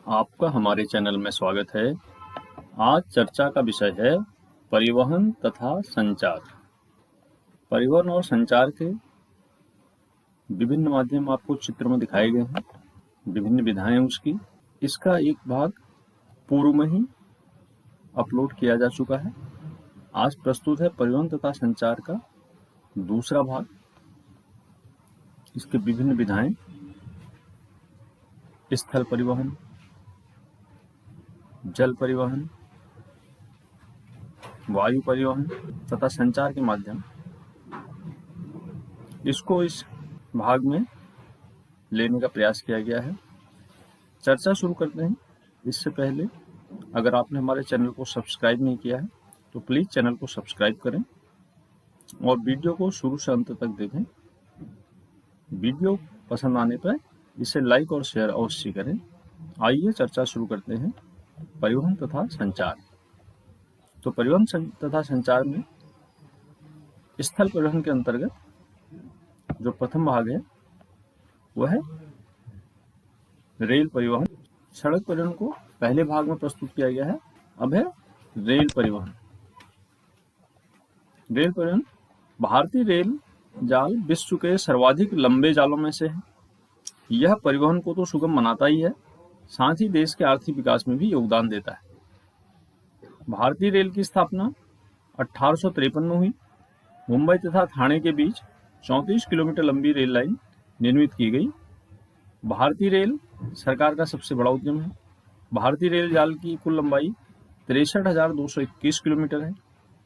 आपका हमारे चैनल में स्वागत है। आज चर्चा का विषय है परिवहन तथा संचार। परिवहन और संचार के विभिन्न माध्यम आपको चित्र में दिखाए गए हैं, विभिन्न विधाएं उसकी। इसका एक भाग पूर्व में ही अपलोड किया जा चुका है। आज प्रस्तुत है परिवहन तथा संचार का दूसरा भाग। इसके विभिन्न विधाएं, स्थल परिवहन, जल परिवहन, वायु परिवहन तथा संचार के माध्यम, इसको इस भाग में लेने का प्रयास किया गया है। चर्चा शुरू करते हैं। इससे पहले अगर आपने हमारे चैनल को सब्सक्राइब नहीं किया है तो प्लीज़ चैनल को सब्सक्राइब करें और वीडियो को शुरू से अंत तक देखें। वीडियो पसंद आने पर इसे लाइक और शेयर अवश्य करें। आइए चर्चा शुरू करते हैं। परिवहन तथा संचार। तो परिवहन तथा संचार में स्थल परिवहन के अंतर्गत जो प्रथम भाग है वह है रेल परिवहन। सड़क परिवहन को पहले भाग में प्रस्तुत किया गया है। अब है रेल परिवहन। रेल परिवहन भारतीय रेल जाल विश्व के सर्वाधिक लंबे जालों में से है। यह परिवहन को तो सुगम बनाता ही है, साथ ही देश के आर्थिक विकास में भी योगदान देता है। भारतीय रेल की स्थापना 1853 में हुई। मुंबई तथा ठाणे के बीच 34 किलोमीटर लंबी रेल लाइन निर्मित की गई। भारतीय रेल सरकार का सबसे बड़ा उद्यम है। भारतीय रेल जाल की कुल लंबाई 63,221 किलोमीटर है।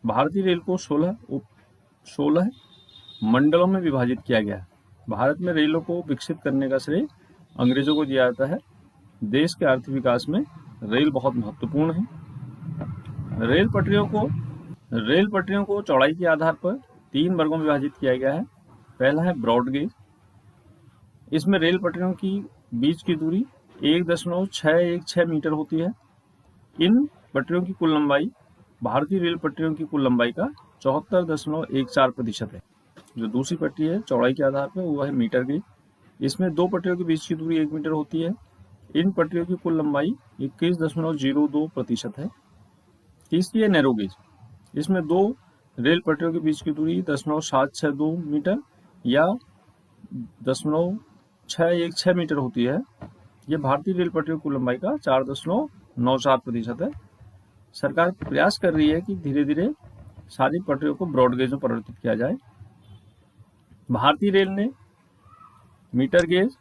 भारतीय रेल को 16 मंडलों में विभाजित किया गया है। भारत में रेलों को विकसित करने का श्रेय अंग्रेजों को दिया जाता है। देश के आर्थिक विकास में रेल बहुत महत्वपूर्ण है। रेल पटरियों को चौड़ाई के आधार पर 3 वर्गों में विभाजित किया गया है। पहला है ब्रॉड गेज। इसमें रेल पटरियों की बीच की दूरी 1.616 मीटर होती है। इन पटरियों की कुल लंबाई भारतीय रेल पटरियों की कुल लंबाई का 74.14% है। जो दूसरी पटरी है चौड़ाई के आधार पर वह है मीटर गेज। इसमें 2 पटरियों के बीच की दूरी 1 मीटर होती है। इन पटरियों की कुल लंबाई 21.02% है। तीसरी है नैरो गेज। इसमें 2 रेल पटरियों के बीच की दूरी 0.762 मीटर या 0.616 मीटर होती है। यह भारतीय रेल पटरियों की लंबाई का 4.94% है। सरकार प्रयास कर रही है कि धीरे धीरे सारी पटरियों को ब्रॉड गेज में परिवर्तित किया जाए। भारतीय रेल ने मीटर गेज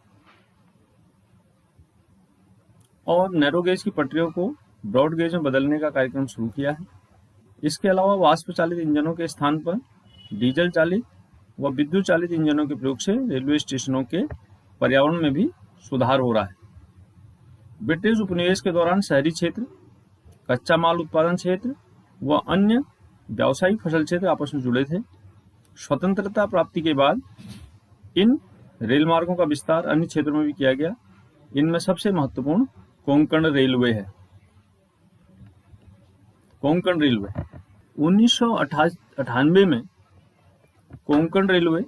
और नैरो गेज की पटरियों को ब्रॉड गेज में बदलने का कार्यक्रम शुरू किया है। इसके अलावा वाष्प चालित इंजनों के स्थान पर डीजल चालित व विद्युत चालित इंजनों के प्रयोग से रेलवे स्टेशनों के पर्यावरण में भी सुधार हो रहा है। ब्रिटिश उपनिवेश के दौरान शहरी क्षेत्र, कच्चा माल उत्पादन क्षेत्र व अन्य व्यावसायिक फसल क्षेत्र आपस में जुड़े थे। स्वतंत्रता प्राप्ति के बाद इन रेल मार्गों का विस्तार अन्य क्षेत्रों में भी किया गया। इनमें सबसे महत्वपूर्ण कोंकण रेलवे है। कोंकण रेलवे 1998 में कोंकण रेलवे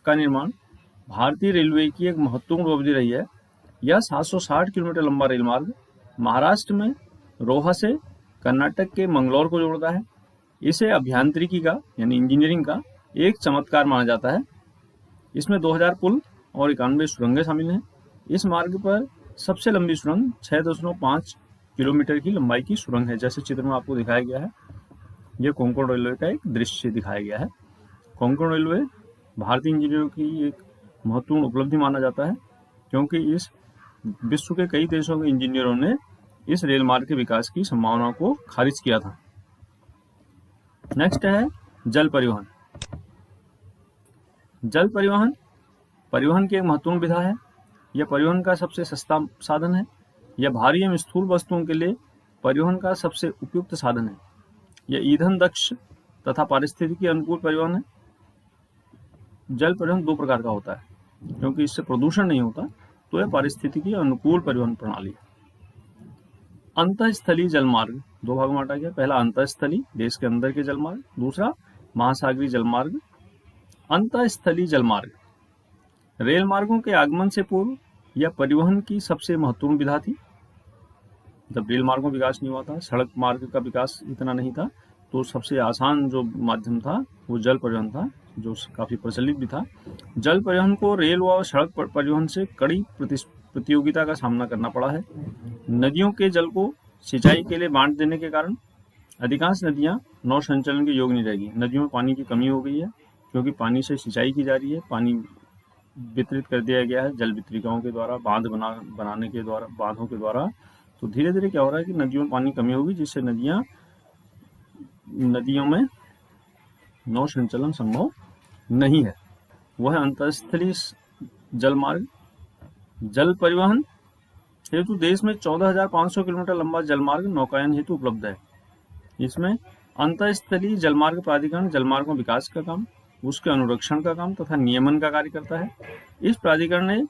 का निर्माण भारतीय रेलवे की एक महत्वपूर्ण उपलब्धि रही है। यह 760 किलोमीटर लंबा रेल मार्ग महाराष्ट्र में रोहा से कर्नाटक के मंगलौर को जोड़ता है। इसे अभियांत्रिकी का यानी इंजीनियरिंग का एक चमत्कार माना जाता है। इसमें 2000 पुल और 91 सुरंगें शामिल हैं। इस मार्ग पर सबसे लंबी सुरंग 6.5 किलोमीटर की लंबाई की सुरंग है। जैसे चित्र में आपको दिखाया गया है, यह कोंकण रेलवे का एक दृश्य दिखाया गया है। कोंकण रेलवे भारतीय इंजीनियरों की एक महत्वपूर्ण उपलब्धि माना जाता है, क्योंकि इस विश्व के कई देशों के इंजीनियरों ने इस रेल मार्ग के विकास की संभावनाओं को खारिज किया था। नेक्स्ट है जल परिवहन। जल परिवहन की एक महत्वपूर्ण विधा है। यह परिवहन का सबसे सस्ता साधन है। यह भारी एवं स्थूल वस्तुओं के लिए परिवहन का सबसे उपयुक्त साधन है। यह ईंधन दक्ष तथा पारिस्थितिकी अनुकूल परिवहन है। जल परिवहन 2 प्रकार का होता है, क्योंकि इससे प्रदूषण नहीं होता, तो यह पारिस्थितिकी अनुकूल परिवहन प्रणाली है। अंतःस्थलीय जलमार्ग 2 भागों में बांटा गया। पहला अंतःस्थलीय, देश के अंदर के जलमार्ग। दूसरा महासागरीय जलमार्ग। अंतःस्थलीय जलमार्ग रेल मार्गों के आगमन से पूर्व यह परिवहन की सबसे महत्वपूर्ण विधा थी। जब रेल मार्गों का विकास नहीं हुआ था, सड़क मार्ग का विकास इतना नहीं था, तो सबसे आसान जो माध्यम था वो जल परिवहन था, जो काफ़ी प्रचलित भी था। जल परिवहन को रेल व सड़क परिवहन से कड़ी प्रतियोगिता का सामना करना पड़ा है। नदियों के जल को सिंचाई के लिए बांट देने के कारण अधिकांश नदियां नौ संचालन के योग्य नहीं रहेगी। नदियों में पानी की कमी हो गई है, क्योंकि पानी से सिंचाई की जा रही है, पानी वितरित कर दिया गया है जल वितरिकाओं के द्वारा, बनाने के द्वारा, बांधों के द्वारा। तो धीरे धीरे क्या हो रहा है कि नदियों में पानी कमी होगी, जिससे नदियों में नौ संचालन संभव नहीं है। वह अंतरस्थलीय जल मार्ग। जल परिवहन हेतु देश में 14,500 किलोमीटर लंबा जलमार्ग नौकायन हेतु उपलब्ध है। इसमें अंतरस्थलीय जलमार्ग प्राधिकरण जलमार्गों विकास का काम, उसके अनुरक्षण का काम तथा नियमन का कार्य करता है। इस प्राधिकरण ने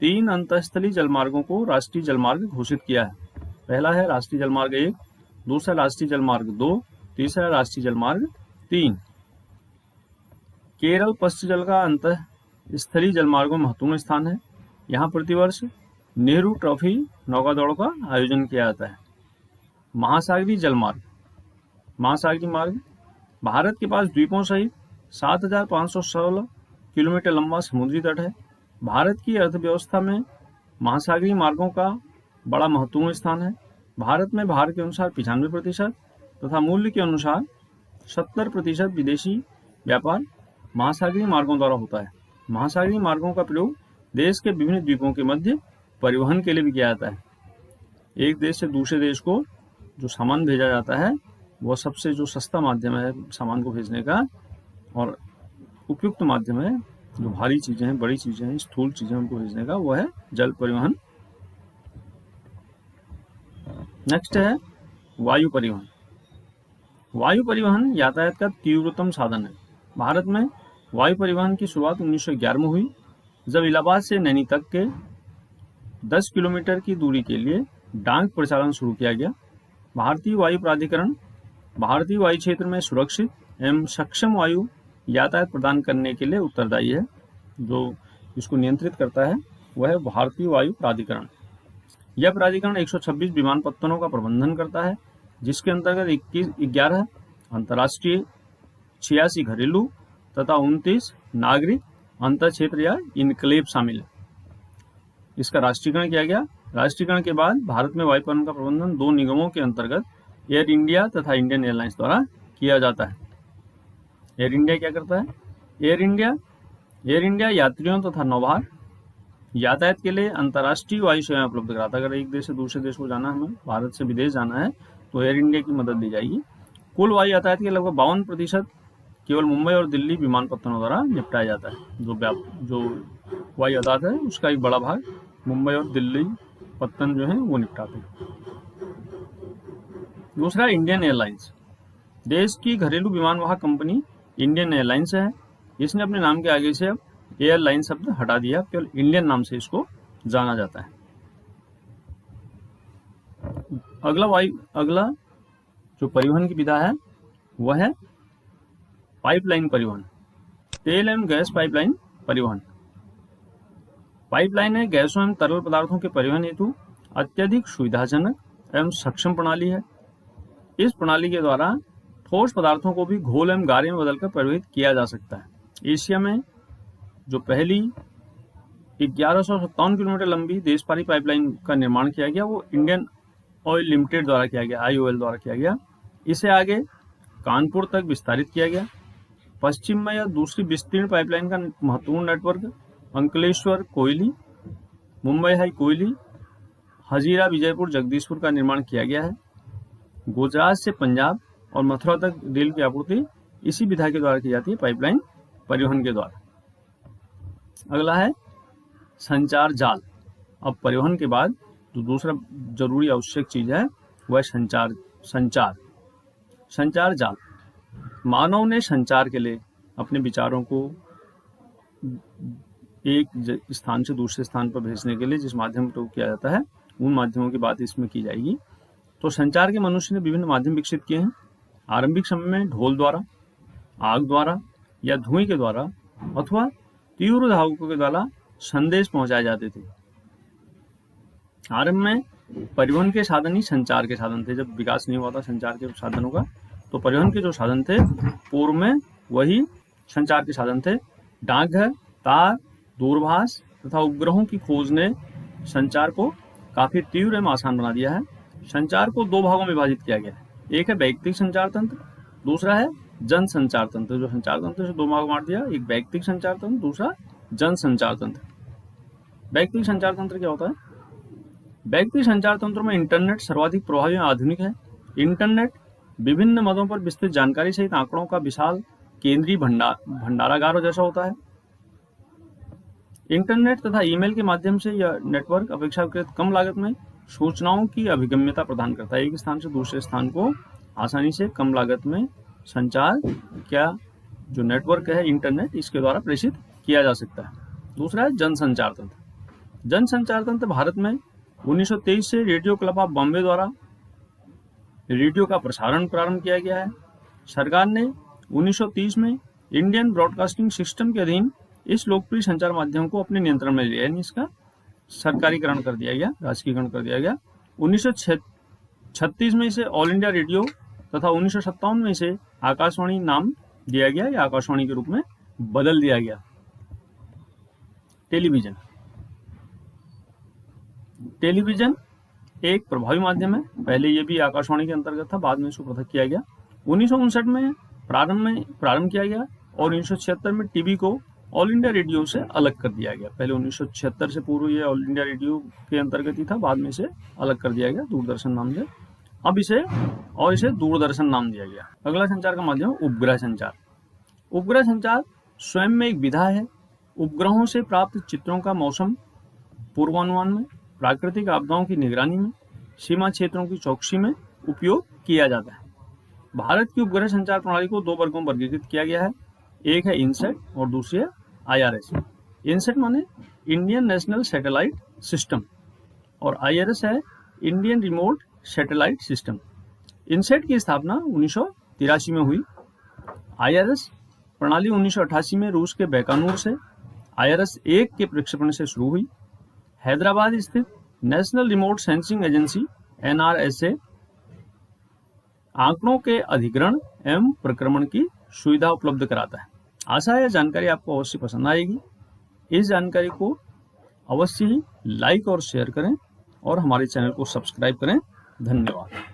3 अंतरस्थलीय जलमार्गों को राष्ट्रीय जलमार्ग घोषित किया है। पहला है राष्ट्रीय जलमार्ग 1, दूसरा राष्ट्रीय जलमार्ग 2, तीसरा राष्ट्रीय जलमार्ग 3। केरल पश्चिम जल का अंतरस्थलीय जलमार्गों में महत्वपूर्ण स्थान है। यहाँ प्रतिवर्ष नेहरू ट्रॉफी नौका दौड़ का आयोजन किया जाता है। महासागरीय जलमार्ग। महासागरीय मार्ग भारत के पास द्वीपों सहित 7,516 किलोमीटर लंबा समुद्री तट है। भारत की अर्थव्यवस्था में महासागरीय मार्गों का बड़ा महत्वपूर्ण स्थान है। भारत में भार के अनुसार 95% तथा मूल्य के अनुसार 70% विदेशी व्यापार महासागरीय मार्गों द्वारा होता है। महासागरीय मार्गों का प्रयोग देश के विभिन्न द्वीपों के मध्य परिवहन के लिए भी किया जाता है। एक देश से दूसरे देश को जो सामान भेजा जाता है, वह सबसे जो सस्ता माध्यम है सामान को भेजने का और उपयुक्त माध्यम है, जो भारी चीजें हैं, बड़ी चीजें हैं, स्थूल चीजें उनको भेजने का, वह है जल परिवहन। नेक्स्ट है वायु परिवहन। वायु परिवहन यातायात का तीव्रतम साधन है। भारत में वायु परिवहन की शुरुआत 1911 में हुई, जब इलाहाबाद से नैनी तक के 10 किलोमीटर की दूरी के लिए डाक परिचालन शुरू किया गया। भारतीय वायु प्राधिकरण भारतीय वायु क्षेत्र में सुरक्षित एवं सक्षम वायु यातायात प्रदान करने के लिए उत्तरदायी है। जो इसको नियंत्रित करता है वह है भारतीय वायु प्राधिकरण। यह प्राधिकरण 126 विमानपत्तनों का प्रबंधन करता है, जिसके अंतर्गत 11 अंतर्राष्ट्रीय, 86 घरेलू तथा 29 नागरिक अंतर क्षेत्र या इनक्लेव शामिल है। इसका राष्ट्रीयकरण किया गया। राष्ट्रीयकरण के बाद भारत में वायु परिवहन का प्रबंधन 2 निगमों के अंतर्गत एयर इंडिया तथा इंडियन एयरलाइंस द्वारा किया जाता है। एयर इंडिया क्या करता है? एयर इंडिया यात्रियों तथा नौभार यातायात के लिए अंतर्राष्ट्रीय वायु सेवाएं उपलब्ध कराता है। अगर एक देश से दूसरे देश को जाना है, हमें भारत से विदेश जाना है, तो एयर इंडिया की मदद ली जाएगी। कुल वायु यातायात के लगभग 52% केवल मुंबई और दिल्ली विमानपत्तनों द्वारा निपटाया जाता है। जो वायु यातायात है उसका एक बड़ा भाग मुंबई और दिल्ली पत्तन जो है वो निपटाते हैं। दूसरा इंडियन एयरलाइंस। देश की घरेलू विमान वाहक कंपनी इंडियन एयरलाइंस है। इसने अपने नाम के आगे से अब एयरलाइन शब्द हटा दिया, केवल इंडियन नाम से इसको जाना जाता है। अगला जो परिवहन की विधा है वह है पाइपलाइन परिवहन। तेल एवं गैस पाइपलाइन परिवहन। पाइपलाइन है गैसों एवं तरल पदार्थों के परिवहन हेतु अत्यधिक सुविधाजनक एवं सक्षम प्रणाली है। इस प्रणाली के द्वारा ठोस पदार्थों को भी घोल एवं गारे में बदलकर परिवहित किया जा सकता है। एशिया में जो पहली 1157 किलोमीटर लंबी देशपारी पाइपलाइन का निर्माण किया गया, वो इंडियन ऑयल लिमिटेड द्वारा किया गया, IOL द्वारा किया गया। इसे आगे कानपुर तक विस्तारित किया गया। पश्चिम में यह दूसरी विस्तीर्ण पाइपलाइन का महत्वपूर्ण नेटवर्क अंकलेश्वर कोयली, मुंबई हाई कोयली, हजीरा, विजयपुर, जगदीशपुर का निर्माण किया गया है। गुजरात से पंजाब और मथुरा तक रेल की आपूर्ति इसी विधा के द्वारा की जाती है, पाइपलाइन परिवहन के द्वारा। अगला है संचार जाल। अब परिवहन के बाद जो दूसरा जरूरी आवश्यक चीज है वह संचार जाल। मानव ने संचार के लिए अपने विचारों को एक स्थान से दूसरे स्थान पर भेजने के लिए जिस माध्यम का उपयोग किया जाता है, उन माध्यमों की बात इसमें की जाएगी। तो संचार के मनुष्य ने विभिन्न माध्यम विकसित किए हैं। आरंभिक समय में ढोल द्वारा, आग द्वारा या धुएं के द्वारा अथवा तीव्र धावकों के द्वारा संदेश पहुंचाए जाते थे। आरंभ में परिवहन के साधन ही संचार के साधन थे। जब विकास नहीं हुआ था संचार के साधनों का, तो परिवहन के जो साधन थे पूर्व में वही संचार के साधन थे। डाकघर, तार, दूरभाष तथा उपग्रहों की खोज ने संचार को काफी तीव्र एवं आसान बना दिया है। संचार को दो भागों में विभाजित किया गया है, एक है वैयक्तिक संचार तंत्र, दूसरा है जन संचार तंत्र। जो संचार तंत्र से दो भाग बांट दिया, एक वैयक्तिक संचार तंत्र, दूसरा जन संचार तंत्र। वैयक्तिक संचार तंत्र क्या होता है? वैयक्तिक संचार तंत्र में इंटरनेट सर्वाधिक प्रभावी और आधुनिक है। इंटरनेट विभिन्न मदों पर विस्तृत जानकारी सहित आंकड़ों का विशाल केंद्रीय भंडारागार जैसा होता है। इंटरनेट तथा ईमेल के माध्यम से यह नेटवर्क अपेक्षाकृत कम लागत में सूचनाओं की अभिगम्यता प्रदान करता है। एक स्थान से दूसरे स्थान को आसानी से कम लागत में संचार क्या जो नेटवर्क है इंटरनेट, इसके द्वारा प्रेषित किया जा सकता है। दूसरा है जनसंचार तंत्र। जनसंचार तंत्र भारत में 1923 से रेडियो क्लब ऑफ बॉम्बे द्वारा रेडियो का प्रसारण प्रारंभ किया गया है। सरकार ने 1930 में इंडियन ब्रॉडकास्टिंग सिस्टम के अधीन इस लोकप्रिय संचार माध्यम को अपने नियंत्रण में लिया, यानी इसका सरकारीकरण कर दिया गया, राजकीयकरण कर दिया गया। 1936 में इसे ऑल इंडिया रेडियो तथा 1957 में इसे आकाशवाणी नाम दिया गया या आकाशवाणी के रूप में बदल दिया गया। टेलीविजन। टेलीविजन एक प्रभावी माध्यम है। पहले ये भी आकाशवाणी के अंतर्गत था, बाद में इसको पृथक किया गया। 1959 में प्रारंभ किया गया और 1976 में टीवी को ऑल इंडिया रेडियो से अलग कर दिया गया। पहले 1976 से पूर्व ये ऑल इंडिया रेडियो के अंतर्गत ही था, बाद में इसे अलग कर दिया गया दूरदर्शन नाम से। अब इसे दूरदर्शन नाम दिया गया। अगला संचार का माध्यम उपग्रह संचार। उपग्रह संचार स्वयं में एक विधा है। उपग्रहों से प्राप्त चित्रों का मौसम पूर्वानुमान में, प्राकृतिक आपदाओं की निगरानी में, सीमा क्षेत्रों की चौकसी में उपयोग किया जाता है। भारत की उपग्रह संचार प्रणाली को दो वर्गों में वर्गीकृत किया गया है। एक है इनसेट और दूसरी है IRS। इनसेट माने इंडियन नेशनल सैटेलाइट सिस्टम और IRS है Indian remote satellite system. INSAT की स्थापना 1983 में हुई। IRS प्रणाली 1988 में रूस के बैकानूर से IRS-1 के प्रक्षेपण से शुरू हुई। हैदराबाद स्थित national remote sensing agency NRSA आंकड़ों के अधिग्रहण एवं प्रक्रमण की सुविधा उपलब्ध कराता है। आशा है यह जानकारी आपको अवश्य पसंद आएगी। इस जानकारी को अवश्य ही लाइक और शेयर करें और हमारे चैनल को सब्सक्राइब करें। धन्यवाद।